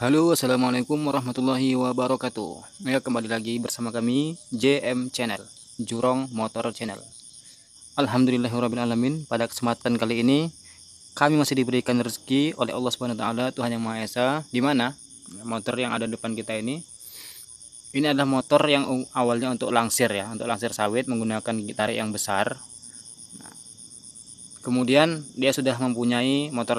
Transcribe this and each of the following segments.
Halo, assalamualaikum warahmatullahi wabarakatuh. Ya, kembali lagi bersama kami JM Channel, Jurong Motor Channel. Alhamdulillahirobbilalamin. Pada kesempatan kali ini kami masih diberikan rezeki oleh Allah Subhanahu Wa Taala, Tuhan yang Maha Esa, di mana motor yang ada di depan kita ini adalah motor yang awalnya untuk langsir ya, untuk langsir sawit menggunakan gigi tarik yang besar. Kemudian dia sudah mempunyai motor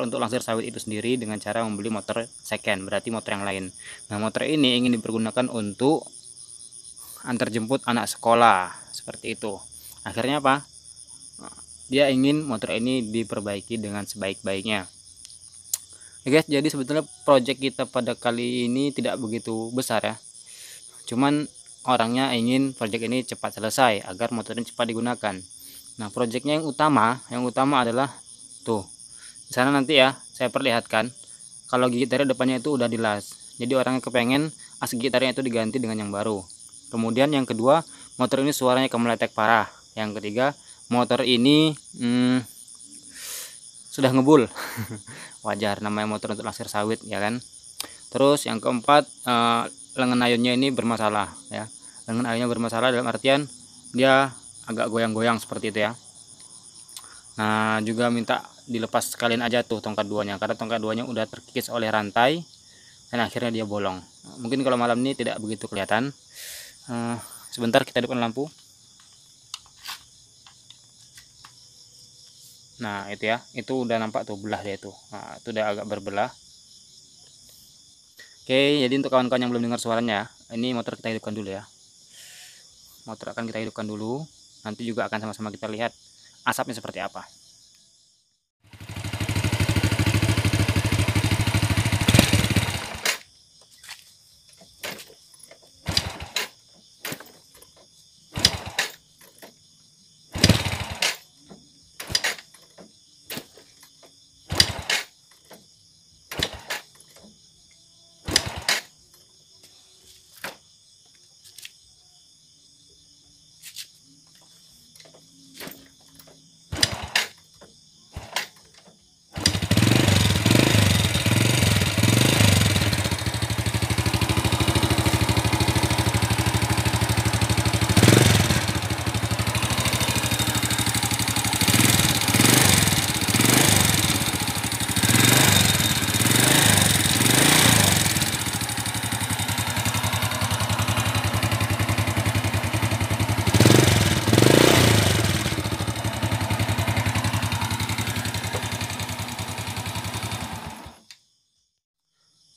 untuk langsir sawit itu sendiri dengan cara membeli motor second, berarti motor yang lain. Nah, motor ini ingin dipergunakan untuk antar jemput anak sekolah, seperti itu. Akhirnya apa? Dia ingin motor ini diperbaiki dengan sebaik-baiknya. Oke guys, jadi sebetulnya project kita pada kali ini tidak begitu besar ya. Cuman orangnya ingin project ini cepat selesai agar motornya cepat digunakan. Nah, projectnya yang utama adalah tuh. Di sana nanti ya, saya perlihatkan kalau gigi tarik depannya itu udah dilas. Jadi orangnya kepengen as gigi tariknya itu diganti dengan yang baru. Kemudian yang kedua, motor ini suaranya kemeletek parah. Yang ketiga, motor ini sudah ngebul. Wajar, namanya motor untuk langsir sawit ya kan. Terus yang keempat, lengan ayunnya ini bermasalah ya. Lengan ayunnya bermasalah dalam artian dia agak goyang-goyang seperti itu ya. Nah, juga minta dilepas sekalian aja tuh tongkat duanya, karena tongkat duanya udah terkikis oleh rantai dan akhirnya dia bolong. Mungkin kalau malam ini tidak begitu kelihatan. Sebentar kita hidupkan lampu. Nah, itu ya, itu udah nampak tuh belah dia itu. Nah, itu udah agak berbelah. Oke, jadi untuk kawan-kawan yang belum dengar suaranya, ini motor kita hidupkan dulu ya. Motor akan kita hidupkan dulu. Nanti juga akan sama-sama kita lihat asapnya seperti apa.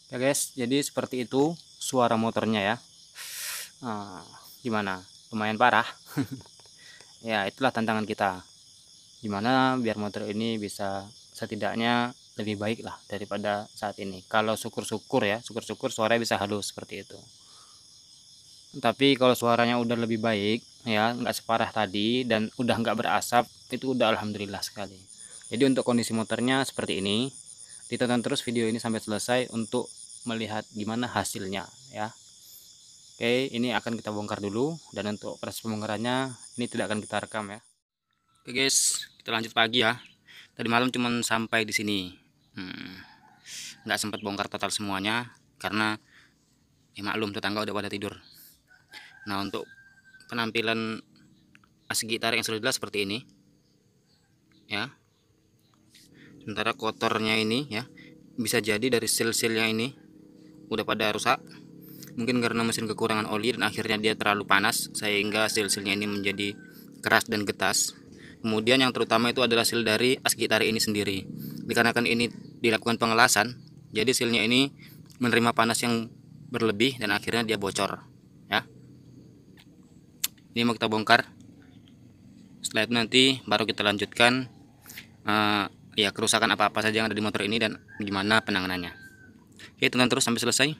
Ya guys, jadi seperti itu suara motornya ya. Gimana? Lumayan parah. Ya, itulah tantangan kita. Gimana biar motor ini bisa setidaknya lebih baik lah daripada saat ini. Kalau syukur-syukur ya, syukur-syukur suaranya bisa halus seperti itu. Tapi kalau suaranya udah lebih baik ya, nggak separah tadi dan udah nggak berasap, itu udah alhamdulillah sekali. Jadi untuk kondisi motornya seperti ini. Ditonton terus video ini sampai selesai untuk melihat gimana hasilnya ya. Oke, ini akan kita bongkar dulu, dan untuk proses pembongkarannya ini tidak akan kita rekam ya. Oke guys, kita lanjut pagi ya. Tadi malam cuman sampai di sini. Nggak sempat bongkar total semuanya karena ya maklum, tetangga udah pada tidur. Nah, untuk penampilan asgi tarik yang sudah jelas seperti ini ya. Sementara kotornya ini ya, bisa jadi dari seal-sealnya ini udah pada rusak, mungkin karena mesin kekurangan oli dan akhirnya dia terlalu panas sehingga seal-sealnya ini menjadi keras dan getas. Kemudian yang terutama itu adalah seal dari asgi tarik ini sendiri. Dikarenakan ini dilakukan pengelasan, jadi sealnya ini menerima panas yang berlebih dan akhirnya dia bocor ya. Ini mau kita bongkar. Setelah itu nanti baru kita lanjutkan ya kerusakan apa-apa saja yang ada di motor ini dan gimana penanganannya. Oke, tonton terus sampai selesai.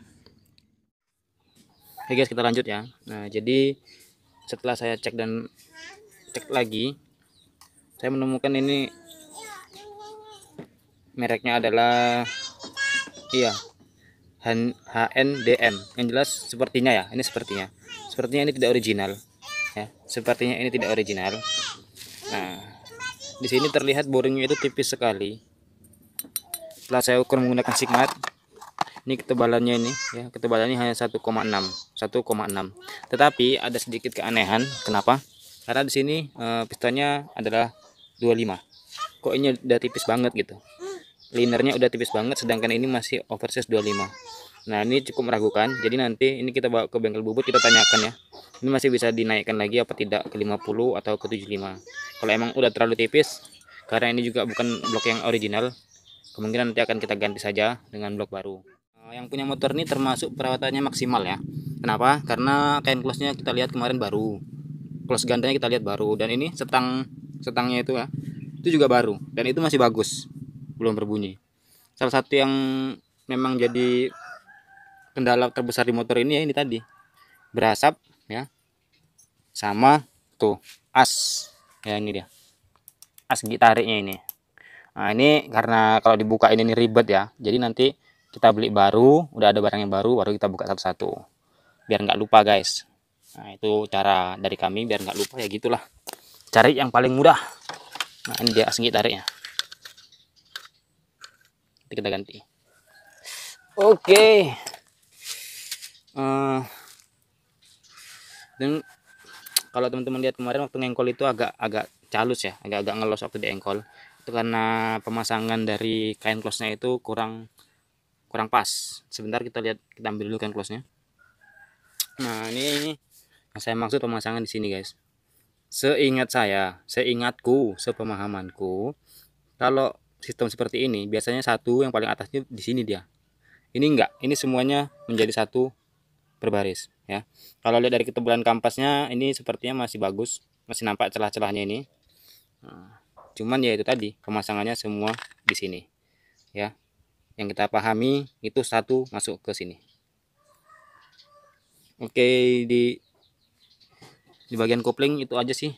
Oke guys, kita lanjut ya. Nah, jadi setelah saya cek lagi, saya menemukan ini mereknya adalah HNDM. Yang jelas sepertinya ya, sepertinya ini tidak original ya. Sepertinya ini tidak original. Nah, di sini terlihat boringnya itu tipis sekali. Setelah saya ukur menggunakan sigmat, Ini ketebalannya ini ya, ketebalannya hanya 1,6. Tetapi ada sedikit keanehan. Kenapa? Karena di sini pistonnya adalah 25. Kok ini udah tipis banget gitu. Linernya udah tipis banget, sedangkan ini masih oversize 25. Nah, ini cukup meragukan. Jadi nanti ini kita bawa ke bengkel bubut, kita tanyakan ya. Ini masih bisa dinaikkan lagi apa tidak ke 50 atau ke 75. Kalau emang udah terlalu tipis, karena ini juga bukan blok yang original, kemungkinan nanti akan kita ganti saja dengan blok baru. Yang punya motor ini termasuk perawatannya maksimal ya. Kenapa? Karena kain closnya kita lihat kemarin baru. Close gandanya kita lihat baru, dan ini setangnya itu ya, itu juga baru dan itu masih bagus, belum berbunyi. Salah satu yang memang jadi kendala terbesar di motor ini ya, ini tadi berasap ya, sama tuh as ya, ini dia as gigi tariknya ini. Nah, ini karena kalau dibuka ini ribet ya, jadi nanti kita beli baru, udah ada barang yang baru kita buka satu-satu biar nggak lupa guys. Nah, itu cara dari kami biar nggak lupa ya, gitulah, cari yang paling mudah. Nah, ini dia as gigi tariknya, nanti kita ganti. Oke. Dan kalau teman-teman lihat kemarin waktu ngengkol itu agak calus ya, agak ngelos waktu diengkol. Itu karena pemasangan dari kain close-nya itu kurang pas. Sebentar kita lihat, kita ambil dulu kain close-nya. Nah, ini yang saya maksud pemasangan di sini guys. Seingat saya, seingatku, sepemahamanku, kalau sistem seperti ini biasanya satu yang paling atasnya di sini dia. Ini enggak, ini semuanya menjadi satu berbaris ya. Kalau lihat dari ketebalan kampasnya ini sepertinya masih bagus, masih nampak celah-celahnya ini. Nah, cuman ya itu tadi pemasangannya semua di sini ya. Yang kita pahami itu satu masuk ke sini. Oke, di bagian kopling itu aja sih.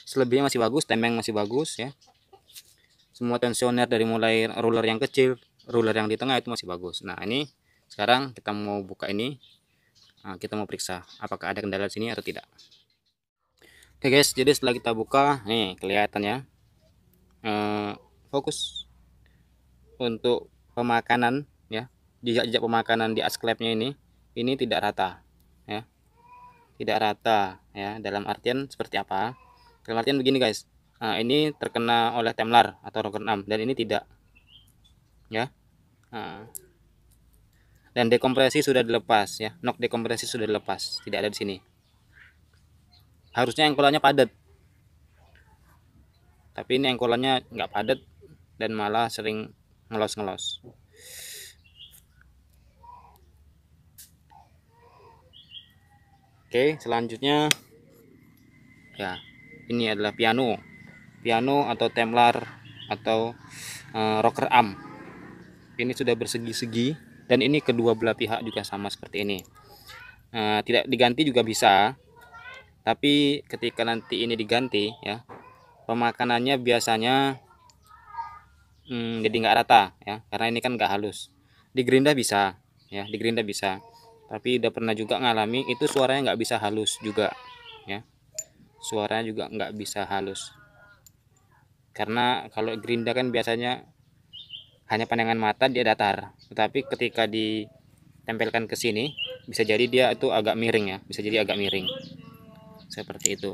Selebihnya masih bagus, temeng masih bagus ya. Semua tensioner dari mulai roller yang kecil, roller yang di tengah itu masih bagus. Nah, ini sekarang kita mau buka ini. Nah, kita mau periksa apakah ada kendala di sini atau tidak. Oke guys, jadi setelah kita buka, nih kelihatannya fokus untuk pemakanan ya, jejak-jejak pemakanan di as klepnya ini tidak rata ya, tidak rata ya. Dalam artian seperti apa? Dalam artian begini guys, nah, ini terkena oleh temlar atau rocker arm dan ini tidak ya. Nah, dan dekompresi sudah dilepas ya, nok dekompresi sudah dilepas, tidak ada di sini. Harusnya engkolannya padat, tapi ini engkolannya nggak padat dan malah sering ngelos. Oke, selanjutnya ya, ini adalah piano atau temlar atau rocker arm. Ini sudah bersegi-segi dan ini kedua belah pihak juga sama seperti ini. Tidak diganti juga bisa, tapi ketika nanti ini diganti ya, pemakanannya biasanya jadi nggak rata ya, karena ini kan nggak halus. Digerinda bisa ya, digerinda bisa, tapi udah pernah juga ngalami itu suaranya nggak bisa halus juga ya, suaranya juga nggak bisa halus. Karena kalau gerinda kan biasanya hanya pandangan mata dia datar, tetapi ketika ditempelkan ke sini bisa jadi dia itu agak miring ya, bisa jadi agak miring seperti itu.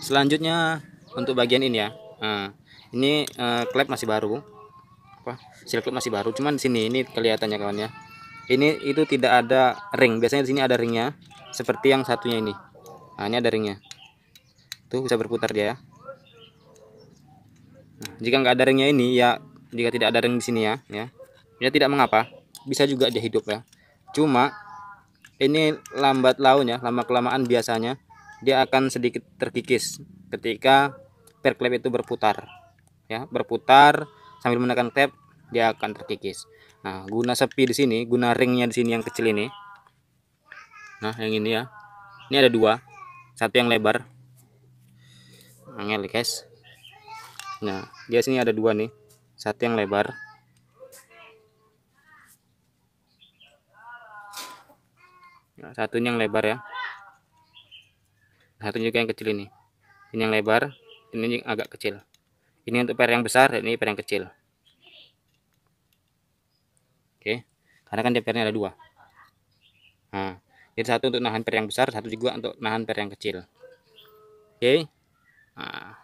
Selanjutnya untuk bagian ini ya, ini klep masih baru, seal klep masih baru, cuman di sini ini kelihatannya kawan ya, ini itu tidak ada ring. Biasanya di sini ada ringnya seperti yang satunya ini. Nah, ini ada ringnya tuh, bisa berputar dia ya. Nah, jika nggak ada ringnya ini ya, jika tidak ada ring di sini ya ya tidak mengapa, bisa juga dia hidup ya. Cuma ini lambat laun ya, lama kelamaan biasanya dia akan sedikit terkikis ketika per klep itu berputar ya, berputar sambil menekan klep dia akan terkikis. Nah, guna sepi di sini, guna ringnya di sini yang kecil ini, nah yang ini ya, ini ada dua, satu yang lebar, angel guys. Nah, dia sini ada dua nih, satu yang lebar, nah, satunya yang lebar ya, satunya juga yang kecil ini yang lebar, ini agak kecil. Ini untuk per yang besar, ini per yang kecil. Oke, karena kan dia pernya ada 2. Nah, jadi satu untuk nahan per yang besar, satu juga untuk nahan per yang kecil. Oke. Nah,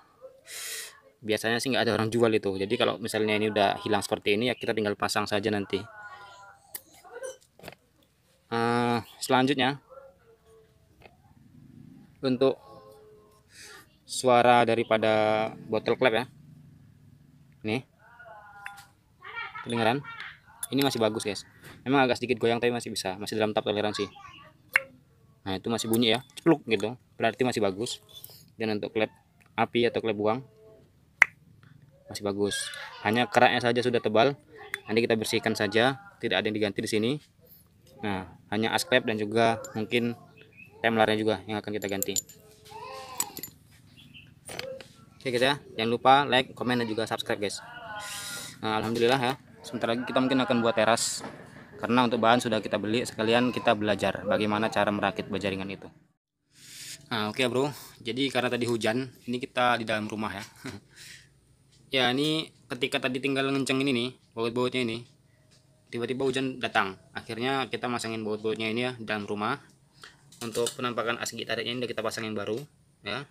biasanya sih nggak ada orang jual itu. Jadi kalau misalnya ini udah hilang seperti ini ya kita tinggal pasang saja nanti. Selanjutnya untuk suara daripada botol klep ya. Nih. Kedengaran? Ini masih bagus, guys. Memang agak sedikit goyang tapi masih bisa, masih dalam tahap toleransi. Nah, itu masih bunyi ya, cepluk gitu. Berarti masih bagus. Dan untuk klep api atau klep buang masih bagus. Hanya keraknya saja sudah tebal. Nanti kita bersihkan saja, tidak ada yang diganti di sini. Nah, hanya as klep dan juga mungkin temlarnya juga yang akan kita ganti. Oke guys ya, jangan lupa like, komen dan juga subscribe guys. Nah, alhamdulillah ya. Sebentar lagi kita mungkin akan buat teras. Karena untuk bahan sudah kita beli, sekalian kita belajar bagaimana cara merakit bajaringan itu. Nah, oke bro. Jadi karena tadi hujan, ini kita di dalam rumah ya. Ya, ini ketika tadi tinggal ngenceng ini nih, baut-bautnya ini. Tiba-tiba hujan datang. Akhirnya kita masangin baut-bautnya ini ya di dalam rumah. Untuk penampakan as gitarnya ini udah kita pasang yang baru ya.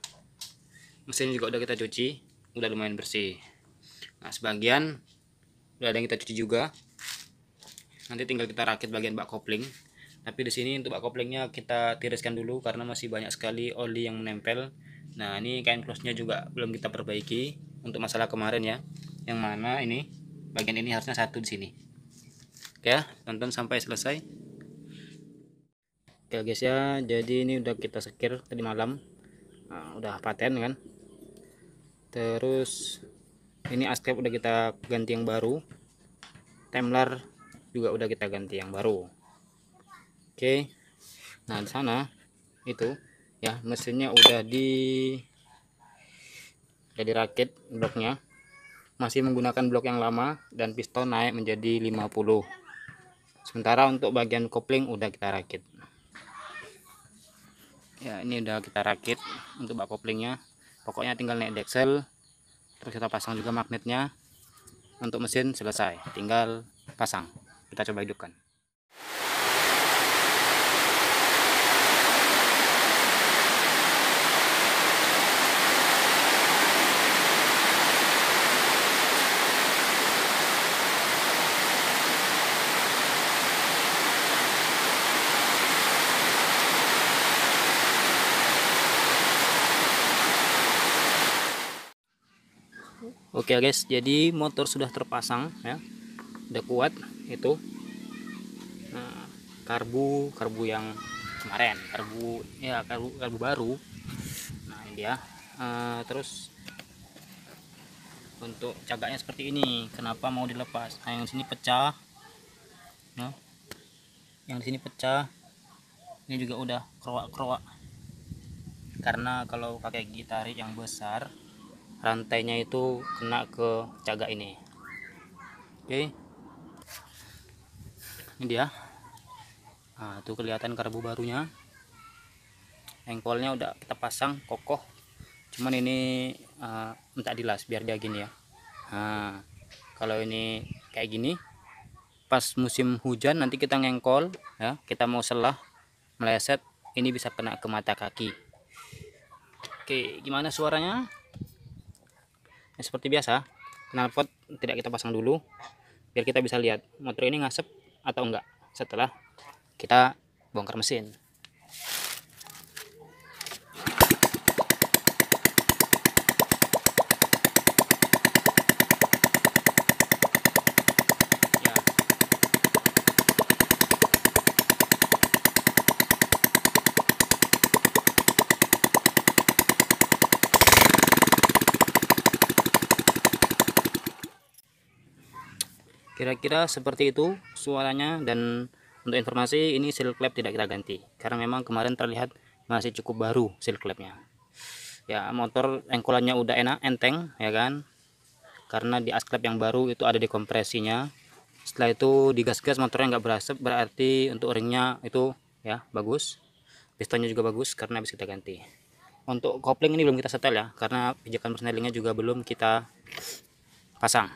Mesin juga udah kita cuci, udah lumayan bersih. Nah, sebagian udah ada yang kita cuci juga. Nanti tinggal kita rakit bagian bak kopling. Tapi di sini untuk bak koplingnya kita tiriskan dulu karena masih banyak sekali oli yang menempel. Nah, ini kain close-nya juga belum kita perbaiki untuk masalah kemarin ya. Yang mana ini bagian ini harusnya satu di sini. Oke ya, tonton sampai selesai. Oke guys ya, jadi ini udah kita sekir tadi malam. Nah, udah paten kan. Terus ini ascap udah kita ganti yang baru, temlar juga udah kita ganti yang baru. Oke, nah di sana itu ya mesinnya udah dirakit bloknya, masih menggunakan blok yang lama dan piston naik menjadi 50. Sementara untuk bagian kopling udah kita rakit ya. Ini udah kita rakit untuk bak koplingnya, pokoknya tinggal naik deksel. Terus kita pasang juga magnetnya. Untuk mesin selesai, tinggal pasang. Kita coba hidupkan. Oke guys, jadi motor sudah terpasang ya, udah kuat itu. Nah, karbu yang kemarin, karbu baru. Nah ini dia. Terus untuk cagaknya seperti ini. Kenapa mau dilepas? Nah, yang sini pecah. Nah, yang di sini pecah. Ini juga udah kerowak-kerowak. Karena kalau pakai gitarik yang besar, rantainya itu kena ke cagak ini. Oke, ini dia. Nah, tuh kelihatan karbu barunya. Engkolnya udah kita pasang kokoh. Cuman ini minta dilas biar dia gini ya. Nah, kalau ini kayak gini, pas musim hujan nanti kita ngengkol ya, kita mau selah meleset, ini bisa kena ke mata kaki. Oke, gimana suaranya? Ya, seperti biasa, knalpot tidak kita pasang dulu biar kita bisa lihat motor ini ngasep atau enggak setelah kita bongkar mesin. Kira-kira seperti itu suaranya. Dan untuk informasi, ini seal clamp tidak kita ganti karena memang kemarin terlihat masih cukup baru seal clampnya ya. Motor engkolannya udah enak, enteng ya kan, karena di as clamp yang baru itu ada dekompresinya. Setelah itu digas-gas motornya nggak berasap, berarti untuk ringnya itu ya bagus, pistonnya juga bagus karena habis kita ganti. Untuk kopling ini belum kita setel ya, karena pijakan persnelingnya juga belum kita pasang.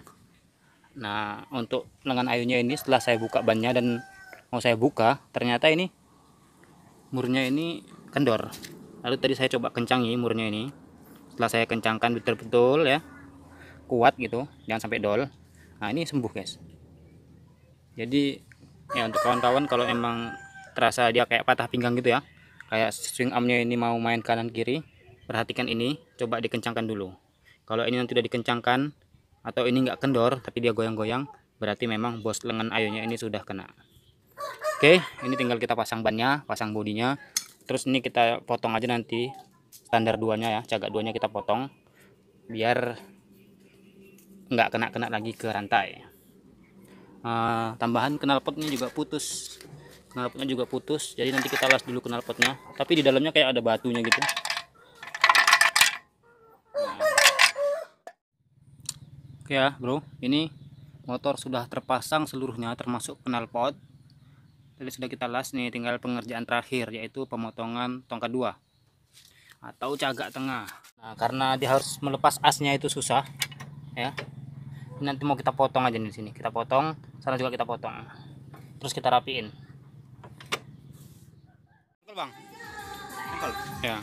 Nah, untuk lengan ayunya ini setelah saya buka bannya dan mau saya buka, ternyata ini murnya ini kendor. Lalu tadi saya coba kencangi murnya ini. Setelah saya kencangkan betul-betul ya, kuat gitu, jangan sampai dol. Nah, ini sembuh guys. Jadi ya untuk kawan-kawan kalau emang terasa dia kayak patah pinggang gitu ya, kayak swing armnya ini mau main kanan kiri, perhatikan ini, coba dikencangkan dulu. Kalau ini nanti udah dikencangkan atau ini nggak kendor tapi dia goyang-goyang, berarti memang bos lengan ayunya ini sudah kena. Oke, ini tinggal kita pasang bannya, pasang bodinya. Terus ini kita potong aja nanti standar duanya ya, cagak duanya kita potong biar nggak kena-kena lagi ke rantai. Tambahan knalpotnya juga putus, knalpotnya juga putus, jadi nanti kita las dulu knalpotnya, tapi di dalamnya kayak ada batunya gitu. Oke ya bro, ini motor sudah terpasang seluruhnya termasuk knalpot. Tadi sudah kita las nih, tinggal pengerjaan terakhir yaitu pemotongan tongkat 2 atau cagak tengah. Nah, karena dia harus melepas asnya itu susah ya. Nanti mau kita potong aja di sini. Kita potong, sana juga kita potong. Terus kita rapiin. Bang. Ya.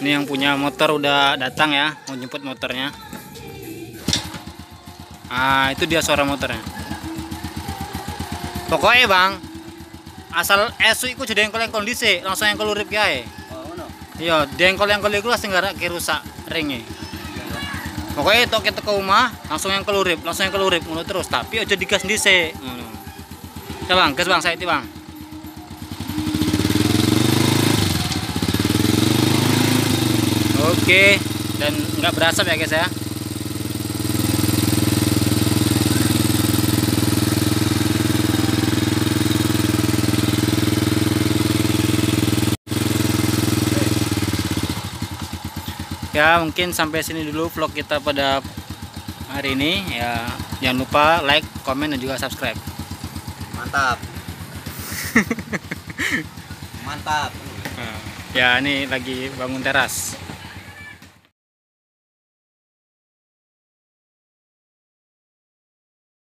Ini yang punya motor udah datang ya, mau jemput motornya. Itu dia suara motornya. Pokoknya bang, asal esu iku jadi engkol-engkol dhisik, langsung engkol urip kae. Oh ngono. Iya, dengkol-engkol iku langsung ngarake rusak ringe. Pokoknya tok kita ke rumah, langsung engkol urip ngono terus, tapi aja digas dhisik ngono. Ya bang, gas bang, saiki bang. Oke, dan nggak berasap ya guys ya. Ya mungkin sampai sini dulu vlog kita pada hari ini ya. Jangan lupa like, komen, dan juga subscribe. Mantap. Mantap. Ya ini lagi bangun teras.